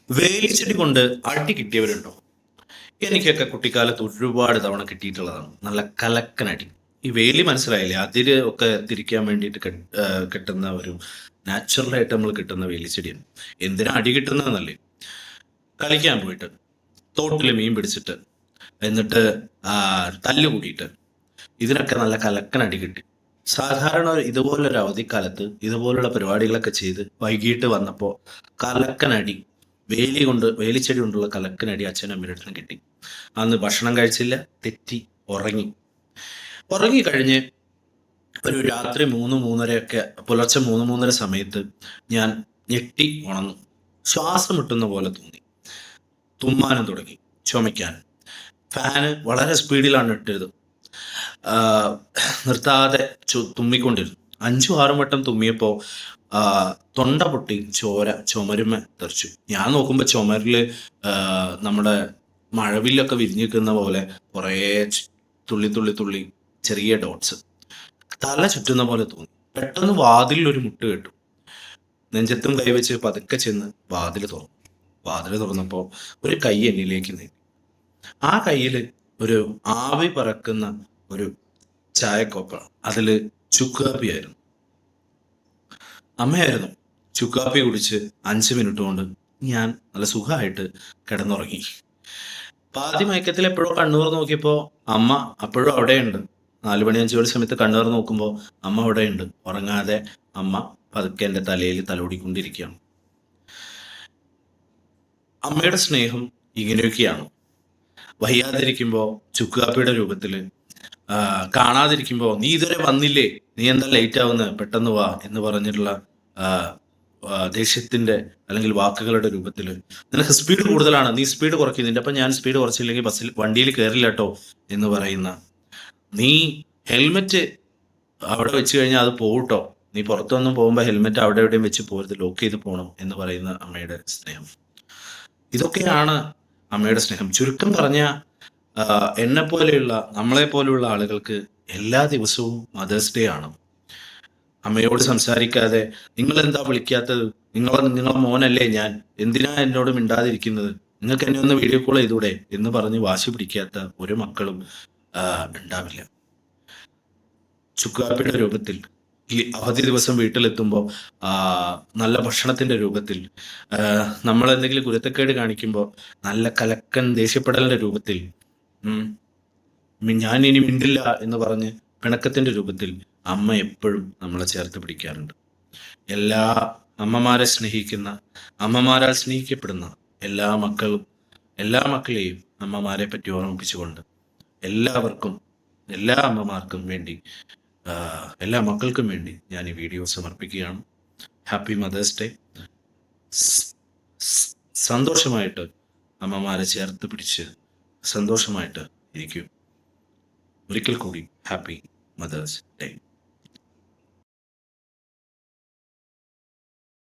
വേലിച്ചെടി കൊണ്ട് അടി കിട്ടിയവരുണ്ടോ? എനിക്കൊക്കെ കുട്ടിക്കാലത്ത് ഒരുപാട് തവണ കിട്ടിയിട്ടുള്ളതാണ്. നല്ല കലക്കനടി. ഈ വേലി മനസ്സിലായില്ലേ? അതിര് ഒക്കെ തിരിക്കാൻ വേണ്ടിയിട്ട് കെട്ടുന്ന ഒരു നാച്ചുറലായിട്ട് നമ്മൾ കിട്ടുന്ന വേലിച്ചെടിയാണ്. എന്തിനാ അടി കിട്ടുന്നതെന്നല്ലേ? കളിക്കാൻ പോയിട്ട് തോട്ടിൽ മീൻ പിടിച്ചിട്ട് എന്നിട്ട് തല്ല് കൂടിയിട്ട് ഇതിനൊക്കെ നല്ല കലക്കനടി കിട്ടി. സാധാരണ ഇതുപോലൊരു അവധിക്കാലത്ത് ഇതുപോലുള്ള പരിപാടികളൊക്കെ ചെയ്ത് വൈകിട്ട് വന്നപ്പോൾ കലക്കനടി, വേലിച്ചെടി കൊണ്ടുള്ള കലക്കനടി അച്ഛനും അമ്മയുടെ അടുത്തും കിട്ടി. അന്ന് ഭക്ഷണം കഴിച്ചില്ല, തെറ്റി ഉറങ്ങി. ഉറങ്ങിക്കഴിഞ്ഞ് ഒരു രാത്രി 3-3:30 പുലർച്ചെ 3-3:30 സമയത്ത് ഞാൻ ഞെട്ടി ഉണർന്നു. ശ്വാസം മുട്ടുന്ന പോലെ തോന്നി. തുമ്മാനും തുടങ്ങി, ചുമയ്ക്കാനും. ഫാന് വളരെ സ്പീഡിലാണ് ഇട്ടത്. നിർത്താതെ തുമ്മിക്കൊണ്ടിരുന്നു. 5-6 വട്ടം തുമ്മിയപ്പോൾ തൊണ്ട പൊട്ടി ചോര ചുമരുമ തെറിച്ചു. ഞാൻ നോക്കുമ്പോൾ ചുമരിൽ നമ്മുടെ മഴവില്ലൊക്കെ വിരിഞ്ഞു നിൽക്കുന്ന പോലെ കുറേ തുള്ളി തുള്ളി തുള്ളി ചെറിയ ഡോട്ട്സ്. തല ചുറ്റുന്ന പോലെ തോന്നി. പെട്ടെന്ന് വാതിലിൽ ഒരു മുട്ട് കേട്ടു. നെഞ്ചത്തും കൈവച്ച് പതുക്കെ ചെന്ന് വാതിൽ തുറന്നു. വാതിൽ തുറന്നപ്പോൾ ഒരു കൈ എന്നിലേക്ക് നീട്ടി. ആ കയ്യിൽ ഒരു ആവി പറക്കുന്ന ഒരു ചായക്കോപ്പാണ്. അതിൽ ചുക്കാപ്പിയായിരുന്നു. അമ്മയായിരുന്നു. ചുക്കാപ്പി കുടിച്ച് 5 മിനിറ്റ് കൊണ്ട് ഞാൻ നല്ല സുഖമായിട്ട് കിടന്നുറങ്ങി. പാതി മയക്കത്തിൽ എപ്പോഴോ കണ്ണൂർ നോക്കിയപ്പോൾ അമ്മ അപ്പോഴും അവിടെയുണ്ട്. 4 മണി 5 മണി സമയത്ത് കണ്ണൂർ നോക്കുമ്പോൾ അമ്മ അവിടെയുണ്ട്. ഉറങ്ങാതെ അമ്മ പതുക്കെ എൻ്റെ തലയിൽ തലോടിക്കൊണ്ടിരിക്കുകയാണ്. അമ്മയുടെ സ്നേഹം ഇങ്ങനെയൊക്കെയാണ്. വയ്യാതിരിക്കുമ്പോൾ ചുക്കാപ്പിയുടെ രൂപത്തിൽ, കാണാതിരിക്കുമ്പോൾ നീ ഇതുവരെ വന്നില്ലേ, നീ എന്താ ലേറ്റ് ആവുന്നത്, പെട്ടെന്ന് വാ എന്ന് പറഞ്ഞിട്ടുള്ള ദേഷ്യത്തിന്റെ അല്ലെങ്കിൽ വാക്കുകളുടെ രൂപത്തിൽ, നിനക്ക് സ്പീഡ് കൂടുതലാണ്, നീ സ്പീഡ് കുറയ്ക്കുന്നുണ്ട്, അപ്പം ഞാൻ സ്പീഡ് കുറച്ചില്ലെങ്കിൽ വണ്ടിയിൽ കയറില്ല കേട്ടോ എന്ന് പറയുന്ന, നീ ഹെൽമെറ്റ് അവിടെ വെച്ച് കഴിഞ്ഞാൽ അത് പോകട്ടോ, നീ പുറത്തൊന്നും പോകുമ്പോൾ ഹെൽമെറ്റ് അവിടെ എവിടെയും വെച്ച് പോരുത്, ലോക്ക് ചെയ്ത് പോകണം എന്ന് പറയുന്ന അമ്മയുടെ സ്നേഹം. ഇതൊക്കെയാണ് അമ്മയുടെ സ്നേഹം. ചുരുക്കം പറഞ്ഞ എന്നെ പോലെയുള്ള നമ്മളെ പോലെയുള്ള ആളുകൾക്ക് എല്ലാ ദിവസവും മദേഴ്സ് ഡേ ആണ്. അമ്മയോട് സംസാരിക്കാതെ നിങ്ങൾ എന്താ വിളിക്കാത്തത്, നിങ്ങളെ മോനല്ലേ ഞാൻ, എന്തിനാ എന്നോട് മിണ്ടാതിരിക്കുന്നത്, നിങ്ങൾക്ക് എന്നെ ഒന്ന് വീഡിയോ കോൾ ചെയ്തൂടെ എന്ന് പറഞ്ഞ് വാശി പിടിക്കാത്ത ഒരു മക്കളും ഉണ്ടാവില്ല. ചുക്കാപ്പിയുടെ രൂപത്തിൽ ഈ അവധി ദിവസം വീട്ടിലെത്തുമ്പോൾ നല്ല ഭക്ഷണത്തിന്റെ രൂപത്തിൽ, നമ്മൾ എന്തെങ്കിലും കുരുത്തക്കേട് കാണിക്കുമ്പോൾ നല്ല കലക്കൻ ദേഷ്യപ്പെടലിന്റെ രൂപത്തിൽ, ഞാൻ ഇനി മിണ്ടില്ല എന്ന് പറഞ്ഞ് പിണക്കത്തിന്റെ രൂപത്തിൽ അമ്മ എപ്പോഴും നമ്മളെ ചേർത്ത് പിടിക്കാറുണ്ട്. എല്ലാ അമ്മമാരെ സ്നേഹിക്കുന്ന, അമ്മമാരാൽ സ്നേഹിക്കപ്പെടുന്ന എല്ലാ മക്കളെയും അമ്മമാരെ പറ്റി ഓർമ്മിപ്പിച്ചുകൊണ്ട് എല്ലാവർക്കും, എല്ലാ അമ്മമാർക്കും വേണ്ടി, എല്ലാ മക്കൾക്കും വേണ്ടി ഞാൻ ഈ വീഡിയോ സമർപ്പിക്കുകയാണ്. Happy mothers day. സന്തോഷമായിട്ട് അമ്മമാരെ ചേർത്ത് പിടിച്ച് സന്തോഷമായിട്ട് ഇരിക്കും. ഒരിക്കൽ കൂടി ഹാപ്പി മദേഴ്സ് ഡേ.